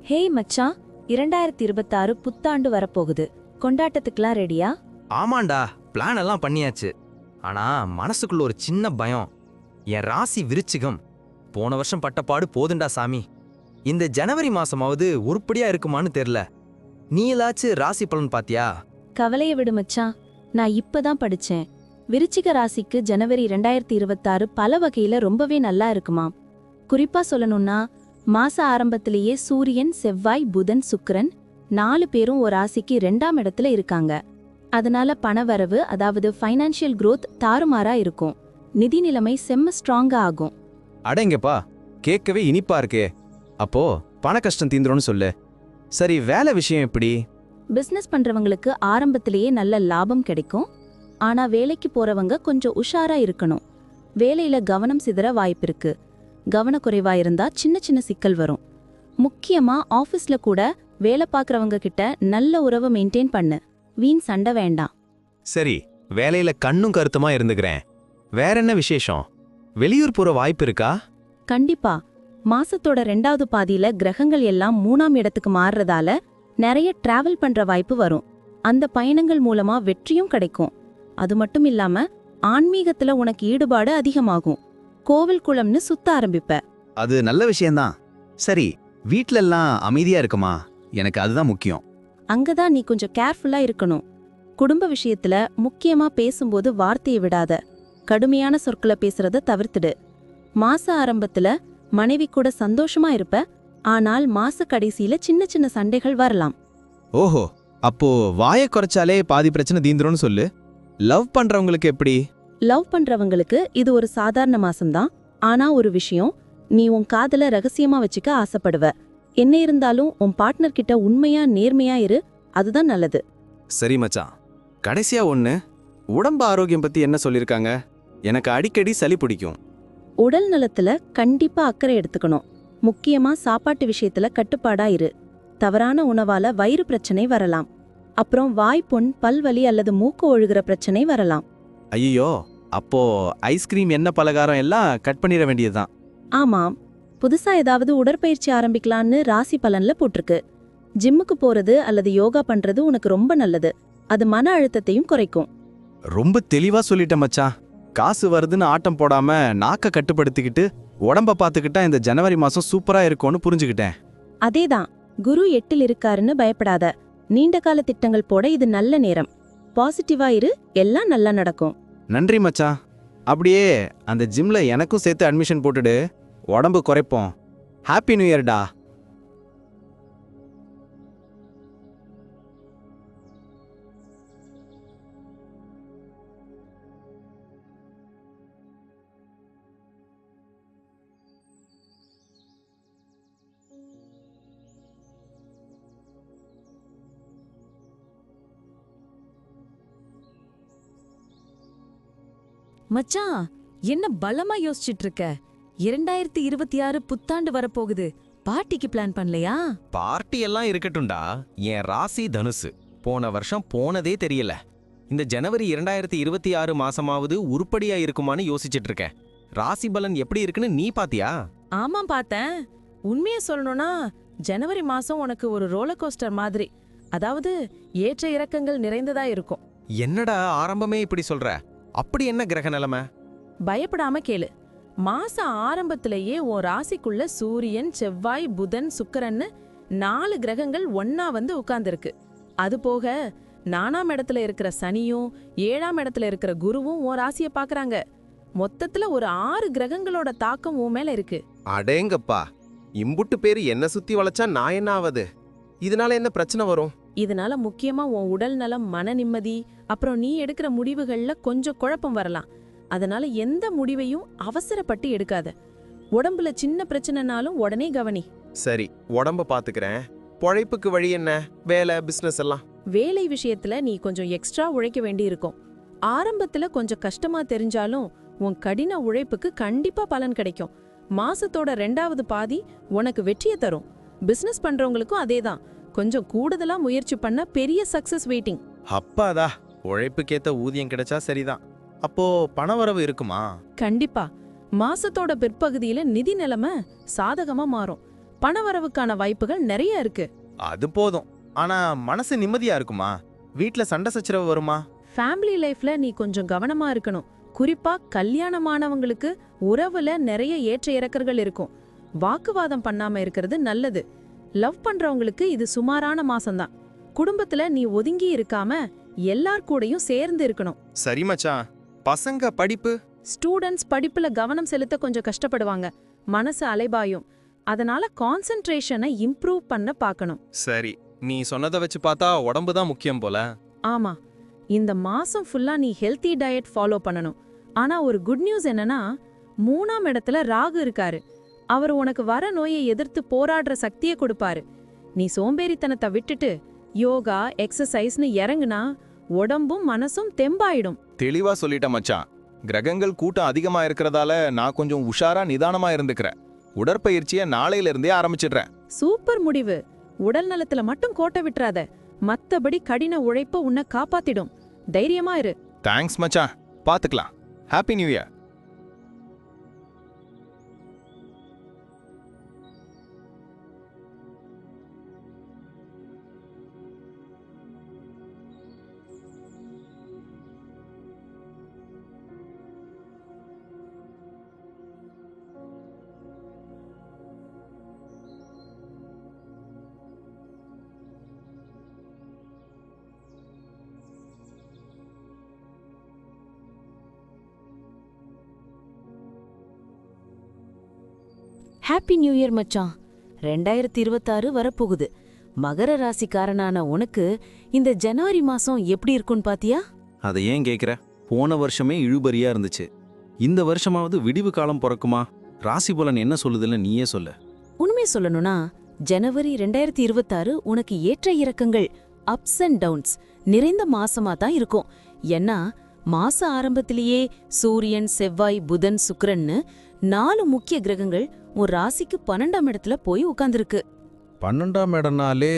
ஹேய் மச்சான், 2026 புத்தாண்டு வரப்போகுது. கொண்டாட்டத்துக்குலாம் ரெடியா? ஆமாண்டா, பிளான் எல்லாம் பண்ணியாச்சு. ஆனா மனசுக்குள்ள ஒரு சின்ன பயம். என் ராசி விருச்சிகம். போன வருஷம் பட்டப்பாடு போதுண்டா சாமி. இந்த ஜனவரி மாசமாவது உருப்படியா இருக்குமான்னு தெரியல. நீ ஏதாச்சும் ராசி பலன் பாத்தியா? கவலைய விடு மச்சான், நான் இப்பதான் படிச்சேன். விருச்சிக ராசிக்கு ஜனவரி 2026 பல வகையில ரொம்பவே நல்லா இருக்குமாம். குறிப்பா சொல்லணும்னா, மாச ஆரம்பத்திலேயே சூரியன், செவ்வாய், புதன், சுக்கிரன் 4 பேரும் ஒரு ராசிக்கு 2ஆம் இடத்துல இருக்காங்க. அதனால பணவரவு, அதாவது ஃபைனான்சியல் growth தாறுமாறா இருக்கும். நிதி நிலைமை செம்ம ஸ்ட்ராங்கா ஆகும். அடங்கப்பா, கேட்கவே இனிப்பா இருக்கே. அப்போ பண கஷ்டம் தீந்துரும்னு சொல்லு. சரி, வேலை விஷயம் எப்படி? பிசினஸ் பண்றவங்களுக்கு ஆரம்பத்திலேயே நல்ல லாபம் கிடைக்கும். ஆனா வேலைக்கு போறவங்க கொஞ்சம் உஷாரா இருக்கணும். வேலையில கவனம் சிதற வாய்ப்பிருக்கு. கவனக்குறைவா இருந்தா சின்ன சின்ன சிக்கல் வரும். முக்கியமா ஆபீஸ்ல கூட வேலை பார்க்கறவங்க கிட்ட நல்ல உறவை மெயின்டைன் பண்ணு. வீண் சண்டை வேண்டாம். சரி, வேலையில கண்ணும் கருத்துமா இருந்துக்கிறேன். வேற என்ன விசேஷம்? வெளியூர் போற வாய்ப்பு இருக்கா? கண்டிப்பா. மாசத்தோட 2வது பாதியில கிரகங்கள் எல்லாம் 3ஆம் இடத்துக்கு மாறுறதால நிறைய டிராவல் பண்ற வாய்ப்பு வரும். அந்த பயணங்கள் மூலமா வெற்றியும் கிடைக்கும். அது மட்டும் இல்லாம ஆன்மீகத்துல உனக்கு ஈடுபாடு அதிகமாகும். கோவில் குளம்னு சுத்த ஆரம்பிப்ப. அது நல்ல விஷயம்தான். சரி, வீட்ல எல்லாம் அமைதியா இருக்குமா? எனக்கு அதுதான் முக்கியம். அங்கதான் நீ கொஞ்சம் கேர்ஃபுல்லா இருக்கணும். குடும்ப விஷயத்துல முக்கியமா பேசும்போது வார்த்தையை விடாத. கடுமையான சொற்களை பேசுறத தவிர்த்துடு. மாச ஆரம்பத்துல மனைவி கூட சந்தோஷமா இருப்ப, ஆனால் மாச கடைசியில சின்ன சின்ன சண்டைகள் வரலாம். ஓஹோ, அப்போ வாயை குறைச்சாலே பாதி பிரச்சனை தீந்துரும்னு சொல்லு. லவ் பண்றவங்களுக்கு எப்படி? லவ் பண்றவங்களுக்கு இது ஒரு சாதாரண மாசம்தான். ஆனா ஒரு விஷயம், நீ உன் காதல ரகசியமா வச்சுக்க ஆசைப்படுவ. என்ன இருந்தாலும் உன் பார்ட்னர் கிட்ட உண்மையா நேர்மையா இரு, அதுதான் நல்லது. சரி மச்சான், கடைசியா ஒண்ணு, உடம்பு ஆரோக்கியம் பத்தி என்ன சொல்லிருக்காங்க? எனக்கு அடிக்கடி சளி பிடிக்கும். உடல் நலத்துல கண்டிப்பா அக்கறை எடுத்துக்கணும். முக்கியமா சாப்பாட்டு விஷயத்துல கட்டுப்பாடா இரு. தவறான உணவால வயிறு பிரச்சனை வரலாம். அப்புறம் வாய்ப்புண், பல்வலி அல்லது மூக்கு ஒழுகுற பிரச்சனை வரலாம். ஐயோ, அப்போ ஐஸ்கிரீம், எண்ணெய் பலகாரம் எல்லாம் கட் பண்ணிட வேண்டியதுதான். ஆமாம், புதுசா ஏதாவது உடற்பயிற்சி ஆரம்பிக்கலான்னு ராசி பலன்ல போட்டிருக்கு. ஜிம்முக்கு போறது அல்லது யோகா பண்றது உனக்கு ரொம்ப நல்லது. அது மன அழுத்தத்தையும் குறைக்கும். ரொம்ப தெளிவா சொல்லிட்டேன் மச்சான். காசு வருதுன்னு ஆட்டம் போடாம நாக்க கட்டுப்படுத்திக்கிட்டு உடம்ப பார்த்துக்கிட்டா இந்த ஜனவரி மாசம் சூப்பரா இருக்கும்னு புரிஞ்சுக்கிட்டேன். அதேதான், குரு 8ல் இருக்காருன்னு பயப்படாத. நீண்ட கால திட்டங்கள் போட இது நல்ல நேரம். பாசிட்டிவா இரு, எல்லாம் நல்லா நடக்கும். நன்றி மச்சான். அப்படியே அந்த ஜிம்ல எனக்கும் சேர்த்து அட்மிஷன் போட்டுடு, உடம்பு குறைப்போம். ஹாப்பி நியூ இயர்டா. மச்சான், என்ன பலமா யோசிச்சுட்டு இருக்க? 2026 புத்தாண்டு வரப்போகுது. பார்ட்டிக்கு பிளான் பண்ணலையா? பார்ட்டி எல்லாம் இருக்கட்டும்டா. என் ராசி தனுசு. போன வருஷம் போனதே தெரியல. இந்த ஜனவரி 2026 மாசமாவது உருப்படியா இருக்குமான்னு யோசிச்சுட்டு இருக்கேன். ராசி பலன் எப்படி இருக்குன்னு நீ பாத்தியா? ஆமாம் பார்த்தேன். உண்மையை சொல்லணும்னா ஜனவரி மாசம் உனக்கு ஒரு ரோலர் கோஸ்டர் மாதிரி. அதாவது ஏற்ற இறக்கங்கள் நிறைந்ததா இருக்கும். என்னடா ஆரம்பமே இப்படி சொல்ற? அப்படி என்ன கிரக நிலைமை? பயப்படாம கேளு. மாச ஆரம்பத்திலேயே உன் ராசிக்குள்ள சூரியன், செவ்வாய், புதன், சுக்கிரன்னு 4 கிரகங்கள் ஒன்னா வந்து உட்கார்ந்துருக்கு. அது போக 4ஆம் இடத்துல இருக்கிற சனியும் 7ஆம் இடத்துல இருக்கிற குருவும் உன் ராசியை பாக்குறாங்க. மொத்தத்துல ஒரு 6 கிரகங்களோட தாக்கம் உன் மேல இருக்கு. அடேங்கப்பா, இம்புட்டு பேரு என்ன சுத்தி வளைச்சா நான் என்ன ஆவது? இதனால என்ன பிரச்சனை வரும்? இதனால முக்கியமா உன் உடல் நலம், மன நிம்மதி, அப்புறம் நீ எடுக்கிற முடிவுகள்ல கொஞ்சம் குழப்பம் வரலாம். அதனால எந்த முடிவையும் அவசரப்பட்டு எடுக்காத. உடம்புல சின்ன பிரச்சனைனாலும் உடனே கவனி. சரி, உடம்ப பாத்துக்கிறேன். பொழைப்புக்கு வழி என்ன? வேலை, பிசினஸ் எல்லாம்? வேலை விஷயத்துல நீ கொஞ்சம் எக்ஸ்ட்ரா உழைக்க வேண்டி இருக்கும். ஆரம்பத்துல கொஞ்சம் கஷ்டமா தெரிஞ்சாலும் உன் கடின உழைப்புக்கு கண்டிப்பா பலன் கிடைக்கும். மாசத்தோட 2வது பாதி உனக்கு வெற்றியை தரும். பிசினஸ் பண்றவங்களுக்கும் அதேதான். கொஞ்சம் கூடுதலா முயற்சி பண்ண பெரிய சக்சஸ் வெயிட்டிங். அப்பாதா, உழைப்புக்கேத்த ஊதியம் கிடைச்சா சரிதான். அப்போ பணவரவு இருக்குமா? கண்டிப்பா. மாசத்தோட பிற்பகுதியில நிதி நிலைமை சாதகமா மாறும். பணவரவுக்கான வாய்ப்புகள் நிறைய இருக்கு. அது போதும். ஆனா மனசு நிம்மதியா இருக்குமா? வீட்ல சண்டை சச்சரவு வருமா? ஃபேமிலி லைஃப்ல நீ கொஞ்சம் கவனமா இருக்கணும். குறிப்பா கல்யாணமானவங்களுக்கு உறவுல நிறைய ஏற்ற இறக்கங்கள் இருக்கும். வாக்குவாதம் பண்ணாம இருக்கிறது நல்லது. லவ் பண்றவங்களுக்கு இது சுமாரான மாசம்தான். குடும்பத்துல நீ ஒதுங்கி இருக்காம எல்லார் கூடயும் சேர்ந்து இருக்கணும். சரி மச்சான், பசங்க படிப்பு? ஸ்டூடெண்ட்ஸ் படிப்புல கவனம் செலுத்த கொஞ்சம் கஷ்டப்படுவாங்க. மனசு அலைபாயும். அதனால கான்சென்ட்ரேஷனை இம்ப்ரூவ் பண்ண பார்க்கணும். சரி, நீ சொன்னதை வச்சு பார்த்தா உடம்பு தான் முக்கியம் போல. ஆமா, இந்த மாசம் ஃபுல்லா நீ ஹெல்தி டயட் ஃபாலோ பண்ணணும். ஆனா ஒரு குட் நியூஸ் என்னன்னா, 3ஆம் இடத்துல ராகு இருக்காரு. அவர் உனக்கு வர நோயை எதிர்த்து போராடுற சக்தியை கொடுப்பாரு. நீ சோம்பேறித்தனத்தை விட்டுட்டு யோகா, எக்ஸசைஸ்னு இறங்குனா உடம்பும் மனசும் தெம்பாயிடும். தெளிவா சொல்லிட்ட மச்சான். கிரகங்கள் கூட்டம் அதிகமா இருக்கிறதால நான் கொஞ்சம் உஷாரா நிதானமா இருந்துக்கிறேன். உடற்பயிற்சியை நாளையில இருந்தே ஆரம்பிச்சிடுறேன். சூப்பர் முடிவு. உடல் நலத்துல மட்டும் கோட்டை விட்டுறாத. மத்தபடி கடின உழைப்பு உன்னை காப்பாத்திடும். தைரியமா இரு. தேங்க்ஸ் மச்சான், பாத்துக்கலாம். Happy new year. Happy new year மச்சான். 2026 வரப்போகுது. மகர ராசிக்காரனான உனக்கு இந்த ஜனவரி மாசம் எப்படி இருக்குன்னு பாத்தியா? அதை ஏன் கேட்குற? போன வருஷமே இழுபறியா இருந்துச்சு. இந்த வருஷமாவது விடிவு காலம் பிறக்குமா? ராசி பலன் என்ன சொல்லுதுன்னு நீயே சொல்லு. உண்மை சொல்லணும்னா ஜனவரி 2026 உனக்கு ஏற்ற இறக்கங்கள், அப்ஸ் அண்ட் டவுன்ஸ் நிறைந்த மாசமா தான் இருக்கும். ஏன்னா மாச ஆரம்பத்திலேயே சூரியன், செவ்வாய், புதன், சுக்கிரன்னு 4 முக்கிய கிரகங்கள் ஒரு ராசிக்கு 12ஆம் இடத்துல போய் உட்கார்ந்திருக்கு. 12ஆம் இடம்னாலே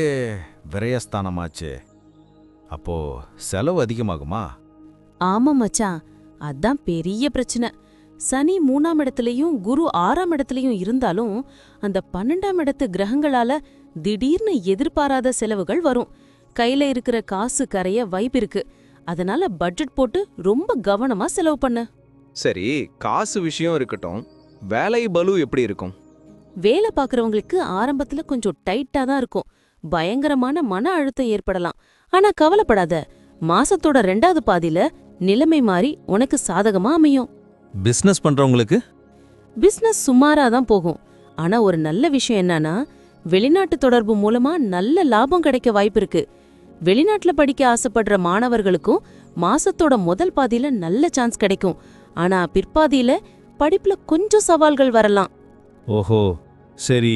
விரயஸ்தானமாச்சே. அப்போ செலவு அதிகமாகுமா? ஆமா மச்சான், அதான் பெரிய பிரச்சனை. சனி 3ஆம் இடத்துலயும் குரு 6ஆம் இடத்துலயும் இருந்தாலும் அந்த 12ஆம் இடத்து கிரகங்களால திடீர்னு எதிர்பாராத செலவுகள் வரும். கையில இருக்கிற காசு கரைய வாய்ப்பிருக்கு. அதனால பட்ஜெட் போட்டு ரொம்ப கவனமா செலவு பண்ணு. சரி, காசு விஷயம் இருக்கட்டும், வேலை பளு எப்படி இருக்கும்? வேலை பார்க்கறவங்களுக்கு ஆரம்பத்துல கொஞ்சம் டைட்டா தான் இருக்கும். பயங்கரமான மன அழுத்தம் ஏற்படலாம். ஆனா கவலைப்படாத, மாசத்தோட 2வது பாதியில நிலைமை மாறி உனக்கு சாதகமா அமையும். பிசினஸ் பண்றவங்களுக்கு பிசினஸ் சுமாரா தான் போகும். ஆனா ஒரு நல்ல விஷயம் என்னன்னா, வெளிநாட்டு தொடர்பு மூலமா நல்ல லாபம் கிடைக்க வாய்ப்பு இருக்கு. வெளிநாட்டுல படிக்க ஆசைப்படுற மாணவர்களுக்கும் மாசத்தோட முதல் பாதியில நல்ல சான்ஸ் கிடைக்கும். ஆனா பிற்பாதியில படிப்புல கொஞ்சம் சவால்கள் வரலாம். ஓஹோ, சரி.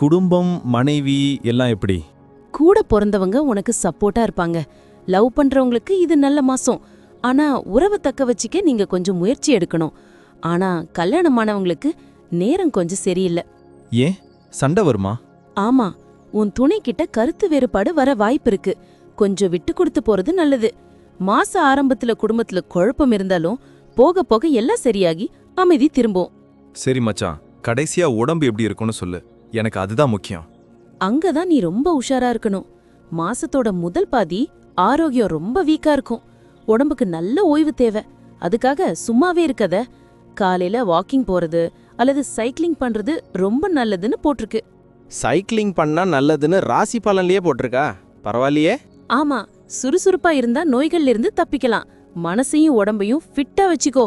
குடும்பம், மனைவி எல்லாம் எப்படி? கூட பிறந்தவங்க உனக்கு சப்போர்ட்டா இருப்பாங்க. லவ் பண்றவங்களுக்கு இது நல்ல மாசம். ஆனா உறவை தக்க வச்சிக்க நீங்க கொஞ்சம் முயற்சி எடுக்கணும். ஆனா கல்யாணமானவங்களுக்கு நேரம் கொஞ்சம் சரியில்லை. ஏன், சண்டை வருமா? ஆமா, உன் துணை கிட்ட கருத்து வேறுபாடு வர வாய்ப்பு இருக்கு. கொஞ்சம் விட்டு கொடுத்து போறது நல்லது. மாச ஆரம்பத்துல குடும்பத்துல குழப்பம் இருந்தாலும் போக போக எல்லாம் சரியாகி அமைதி திரும்பும். சரி மச்சான், கடைசியா உடம்பு எப்படி இருக்கும்னு சொல்லு. எனக்கு அதுதான் முக்கியம். அங்கதான் நீ ரொம்ப உஷாரா இருக்கணும். மாசத்தோட முதல் பாதி ஆரோக்கியம் ரொம்ப வீக்கா இருக்கும். உடம்புக்கு நல்ல ஓய்வு தேவை. அதுக்காக சும்மாவே இருக்கத. காலையில வாக்கிங் போறது அல்லது சைக்கிளிங் பண்றது ரொம்ப நல்லதுன்னு போட்டிருக்கு. சைக்கிளிங் பண்ணா நல்லதுன்னு ராசி பலன்லயே போட்டிருக்கா? பரவாயில்லையே. ஆமா, சுறுசுறுப்பா இருந்தா நோய்கள்ல இருந்து தப்பிக்கலாம். மனசையும் உடம்பையும் ஃபிட்டா வச்சுக்கோ.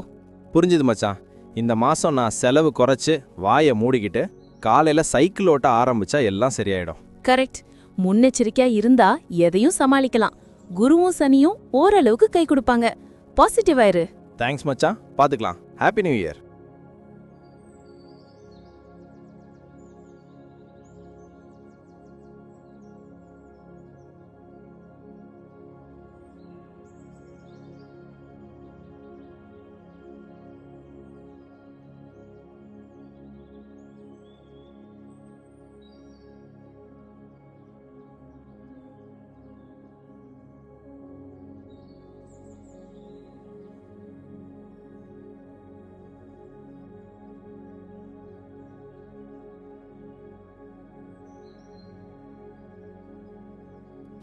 புரிஞ்சுது மச்சான். இந்த மாசம் நான் செலவு குறைச்சு வாயை மூடிக்கிட்டு காலையில சைக்கிள் ஓட்ட ஆரம்பிச்சா எல்லாம் சரியாயிடும். கரெக்ட். முன்னெச்சரிக்கையா இருந்தா எதையும் சமாளிக்கலாம். குருவும் சனியும் ஓரளவுக்கு கை கொடுப்பாங்க. பாசிட்டிவ் ஆயிரு. தேங்க்ஸ் மச்சான், பாத்துக்கலாம். Happy new year.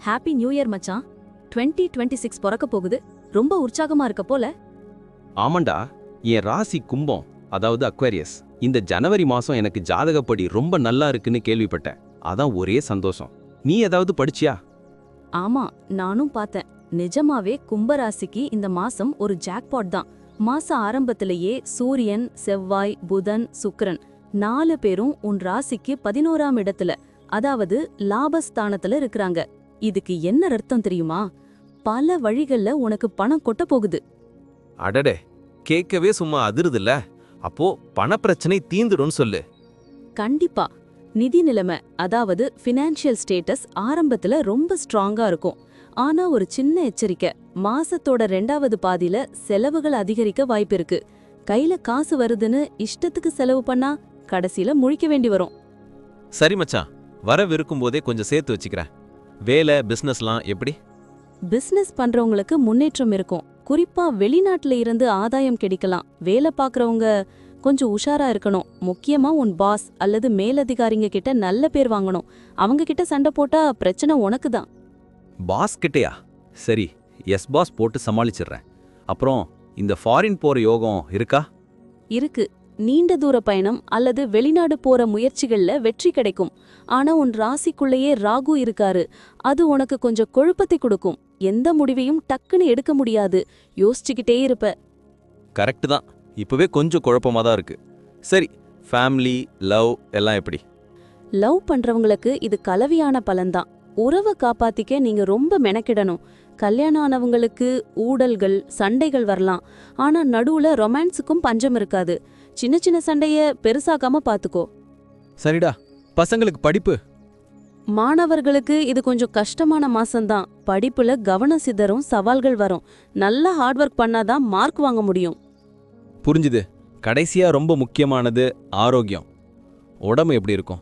Happy new year மச்சான். 2026 பிறக்க போகுது. ரொம்ப உற்சாகமா இருக்க போல. ஆமாண்டா, என் ராசி கும்பம், அதாவது அக்வேரியஸ். இந்த ஜனவரி மாசம் எனக்கு ஜாதகப்படி ரொம்ப நல்லா இருக்குன்னு கேள்விப்பட்டேன். அதான் ஒரே சந்தோஷம். நீ ஏதாவது படிச்சியா? ஆமா, நானும் பார்த்தேன். நிஜமாவே கும்பராசிக்கு இந்த மாசம் ஒரு ஜாக்பாட் தான். மாச ஆரம்பத்திலேயே சூரியன், செவ்வாய், புதன், சுக்கிரன் 4 பேரும் உன் ராசிக்கு 11ஆம் இடத்துல, அதாவது லாபஸ்தானத்துல இருக்கிறாங்க. இதுக்கு என்ன அர்த்தம் தெரியுமா? பல வழிகள்ல உனக்கு பணம் கொட்ட போகுது. அடடே, கேட்கவே சும்மா அதிருதுல்ல. அப்போ பணப்பிரச்சனை தீந்துடும் சொல்லு. கண்டிப்பா. நிதி நிலைமை, அதாவது ஃபினான்ஷியல் ஸ்டேட்டஸ் ஆரம்பத்துல ரொம்ப ஸ்ட்ராங்கா இருக்கும். ஆனா ஒரு சின்ன எச்சரிக்கை, மாசத்தோட 2வது பாதியில செலவுகள் அதிகரிக்க வாய்ப்பு இருக்கு. கையில காசு வருதுன்னு இஷ்டத்துக்கு செலவு பண்ணா கடைசியில முழிக்க வேண்டி வரும். சரி மச்சான், வரவிருக்கும் போதே கொஞ்சம் சேர்த்து வச்சுக்கிறேன். வேலை, பிசினஸ்லாம் எப்படி? பிசினஸ் பண்றவங்களுக்கு முன்னேற்றம் இருக்கும். குறிப்பா வெளிநாட்டுல இருந்து ஆதாயம் கிடைக்கலாம். வேலை பார்க்கறவங்க கொஞ்சம் உஷாரா இருக்கணும். முக்கியமா உன் பாஸ் அல்லது மேலதிகாரிங்க கிட்ட நல்ல பேர் வாங்கணும். அவங்க கிட்ட சண்டை போட்டா பிரச்சனை உனக்கு தான். பாஸ் கிட்டயா? சரி, எஸ் பாஸ் போட்டு சமாளிச்சிடுறேன். அப்புறம் இந்த ஃபாரின் போற யோகம் இருக்கா? இருக்கு. நீண்ட தூர பயணம் அல்லது வெளிநாடு போற முயற்சிகள்ல வெற்றி கிடைக்கும். ஆனா உன் ராசிக்குள்ளேயே ராகு இருக்காரு. அது உனக்கு கொஞ்சம் குழப்பத்தை கொடுக்கும். எந்த முடிவையும் டக்குன்னு எடுக்க முடியாது. யோசிச்சுக்கிட்டே இருப்ப. கரெக்ட் தான். இப்பவே கொஞ்சம் குழப்பமா தான் இருக்கு. சரி, ஃபேமிலி லவ் எல்லாம் எப்படி? லவ் பண்றவங்களுக்கு இது கலவையான பலன்தான். உறவை காப்பாத்திக்க நீங்க ரொம்ப மெனக்கிடணும். கல்யாணம் ஆனவங்களுக்கு ஊடல்கள் சண்டைகள் வரலாம். ஆனா நடுவுல ரொமான்ஸுக்கும் பஞ்சம் இருக்காது. சின்ன சின்ன சண்டைய பெருசாக்காம பாத்துக்கோ. சரிடா, பசங்களுக்கு படிப்பு? மாணவர்களுக்கு இது கொஞ்சம் கஷ்டமான மாசம்தான். படிப்புல கவனம் சிதறும், சவால்கள் வரும். நல்லா ஹார்ட் ஒர்க் பண்ணாதான் மார்க் வாங்க முடியும். புரிஞ்சுது. கடைசியா ரொம்ப முக்கியமானது ஆரோக்கியம். உடம்பு எப்படி இருக்கும்?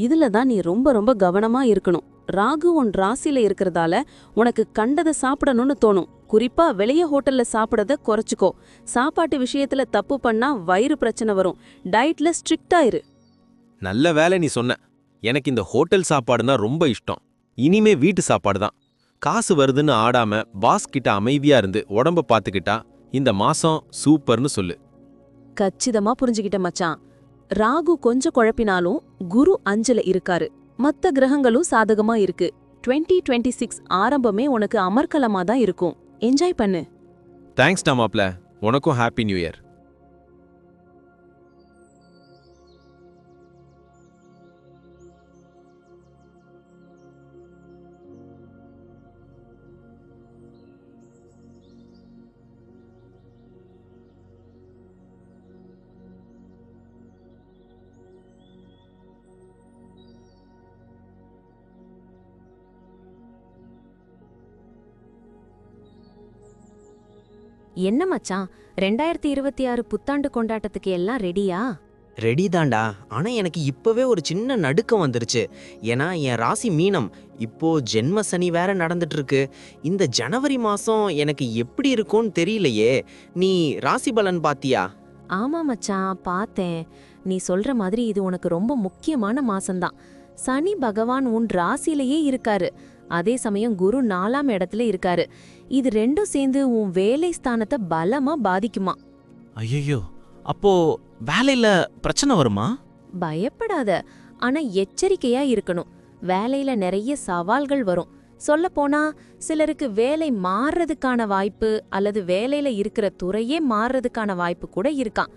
இதுல தான் நீ ரொம்ப ரொம்ப கவனமா இருக்கணும். ராகு உன் ராசியில இருக்கிறதால உனக்கு கண்டதை சாப்பிடணும்னு தோணும். குறிப்பா வெளிய ஹோட்டல்ல சாப்பிடறத குறைச்சுக்கோ. சாப்பாட்டு விஷயத்துல தப்பு பண்ணா வயிறு பிரச்சனை வரும். டயட்ல ஸ்ட்ரிக்டா இரு. நல்ல வேலை நீ சொன்ன. எனக்கு இந்த ஹோட்டல் சாப்பாடுனா ரொம்ப இஷ்டம். இனிமே வீட்டு சாப்பாடு தான். காசு வருதுன்னு ஆடாம பாஸ் கிட்ட அமைதியா இருந்து உடம்ப பாத்துக்கிட்டா இந்த மாசம் சூப்பர்னு சொல்லு. கச்சிதமா புரிஞ்சுகிட்ட மச்சான். ராகு கொஞ்சம் குழப்பினாலும் குரு 5ல இருக்காரு. மத்த கிரகங்களும் சாதகமா இருக்கு. 2026 ஆரம்பமே உனக்கு அமர்க்கலமா தான் இருக்கும். என்ஜாய் பண்ணு. தேங்க்ஸ் மாப்ள. உனக்கும் ஹாப்பி நியூ இயர். என்ன மச்சான், 2026 புத்தாண்டு கொண்டாட்டத்துக்கு எல்லாம் ரெடியா? ரெடி தாண்டா. ஆனா எனக்கு இப்பவே ஒரு சின்ன நடுக்கம் வந்துருச்சு. ஏன்னா என் ராசி மீனம். இப்போ ஜென்ம சனி வேற நடந்துட்டு இருக்கு. இந்த ஜனவரி மாசம் எனக்கு எப்படி இருக்கும்னு தெரியலையே. நீ ராசி பலன் பாத்தியா? ஆமா மச்சான், பார்த்தேன். நீ சொல்ற மாதிரி இது உனக்கு ரொம்ப முக்கியமான மாசம்தான். சனி பகவான் உன் ராசியிலேயே இருக்காரு. அதே சமயம் குரு 4ஆம் இடத்துல இருக்காரு. இது ரெண்டும் சேர்ந்து உன் வேலை ஸ்தானத்தை பலமா பாதிக்குமா. ஐயோ, அப்போ வேலையில பிரச்சனை வருமா? பயப்படாத, ஆனா எச்சரிக்கையா இருக்கணும். வேலையில நிறைய சவால்கள் வரும். சொல்லப்போனா சிலருக்கு வேலை மாறுறதுக்கான வாய்ப்பு அல்லது வேலையில இருக்கிற துறையே மாறுறதுக்கான வாய்ப்பு கூட இருக்காம்.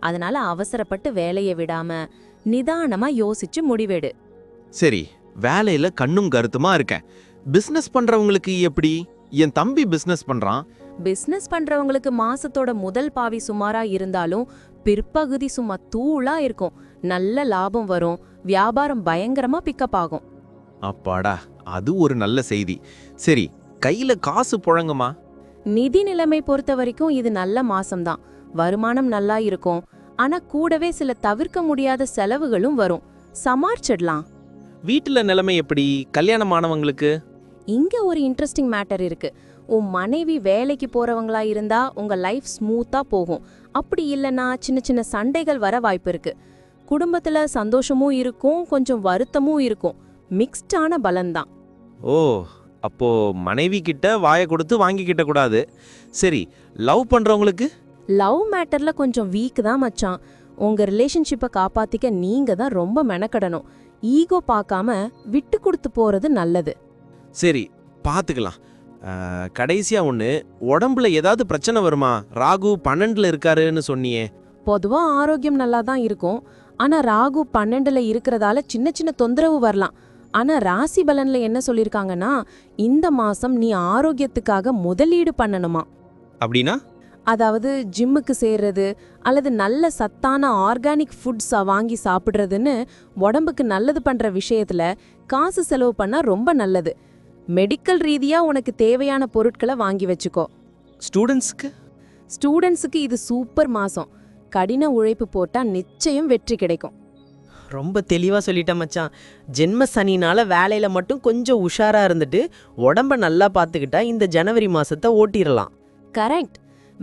அதனால அவசரப்பட்டு வேலையை விடாம நிதானமா யோசிச்சு முடிவெடு. சரி, வேலையில கண்ணும் கருத்துமா இருக்கேன். பிசினஸ் பண்றவங்களுக்கு எப்படி? என் தம்பி பிசினஸ் பண்றான். பிசினஸ் பண்றவங்களுக்கு மாசத்தோட முதல் பாவி சுமாரா இருந்தாலும் பிற்பகுதி சும்மா தூளா இருக்கும். நல்ல லாபம் வரும். வியாபாரம் பயங்கரமா பிக்கப் ஆகும். அப்பாடா, அது ஒரு நல்ல செய்தி. சரி, கையில காசு புழங்குமா? நிதி நிலைமை பொறுத்த வரைக்கும் இது நல்ல மாசம்தான். வருமானம் நல்லா இருக்கும். ஆனா கூடவே சில தவிர்க்க முடியாத செலவுகளும் வரும். சமாளிச்சிடலாம். வீட்டுல நிலைமை எப்படி? கல்யாணமானவங்களுக்கு? இங்க ஒரு இன்ட்ரெஸ்டிங் மேட்டர் இருக்கு. உன் மனைவி வேலைக்கு போறவங்களா இருந்தா உங்க லைஃப் ஸ்மூத்தா போகும். அப்படி இல்லைன்னா சின்ன சின்ன சண்டைகள் வர வாய்ப்பு இருக்கு. குடும்பத்துல சந்தோஷமும் இருக்கும், கொஞ்சம் வருத்தமும் இருக்கும். மிக்ஸ்டான பலன்தான். ஓ, அப்போ மனைவி கிட்ட வாயை கொடுத்து வாங்கிக்கிட்ட கூடாது. சரி, லவ் பண்றவங்களுக்கு? லவ் மேட்டர்ல கொஞ்சம் வீக் தான் மச்சான். உங்க ரிலேஷன்ஷிப்பை காப்பாத்திக்க நீங்க தான் ரொம்ப மெனக்கடணும். ஈகோ பார்க்காம விட்டு கொடுத்து போறது நல்லது. சரி, பாத்துக்கலாம். கடைசியா ஒண்ணு, உடம்புல ஏதாவது பிரச்சனை வருமா? ராகு 12ல இருக்காருன்னு சொன்னியே. பொதுவா ஆரோக்கியம் நல்லா தான் இருக்கும். ஆனா ராகு 12ல இருக்கிறதால சின்ன சின்ன தொந்தரவு வரலாம். ஆனா ராசி பலன்ல என்ன சொல்லிருக்காங்கன்னா, இந்த மாசம் நீ ஆரோக்கியத்துக்காக முதலீடு பண்ணணுமா. அப்படின்னா? அதாவது ஜிம்முக்கு சேர்றது அல்லது நல்ல சத்தான ஆர்கானிக் ஃபுட்ஸா வாங்கி சாப்பிடுறதுன்னு உடம்புக்கு நல்லது பண்ற விஷயத்துல காசு செலவு பண்ணா ரொம்ப நல்லது. மெடிக்கல் ரீதியா உனக்கு தேவையான பொருட்களை வாங்கி வச்சுக்கோ. ஸ்டூடெண்ட்ஸுக்கு இது சூப்பர் மாசம். கடின உழைப்பு போட்டா நிச்சயம் வெற்றி கிடைக்கும். ரொம்ப தெளிவா சொல்லிட்டேன் மச்சான். ஜென்ம சனினால வேலையில மட்டும் கொஞ்சம் உஷாரா இருந்துட்டு உடம்ப நல்லா பார்த்துக்கிட்டா இந்த ஜனவரி மாசத்தை ஓட்டிடலாம். கரெக்ட்.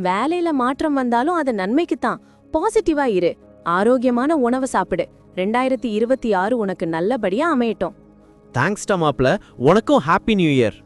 வேலையில மாற்றம் வந்தாலும் அது நன்மைக்கு தான். பாசிட்டிவா இரு. ஆரோக்கியமான உணவு சாப்பிடு. 2026 உனக்கு நல்லபடியா அமையட்டும். தேங்க்ஸ்டா மாப்ள. உனக்கும் ஹாப்பி நியூ இயர்.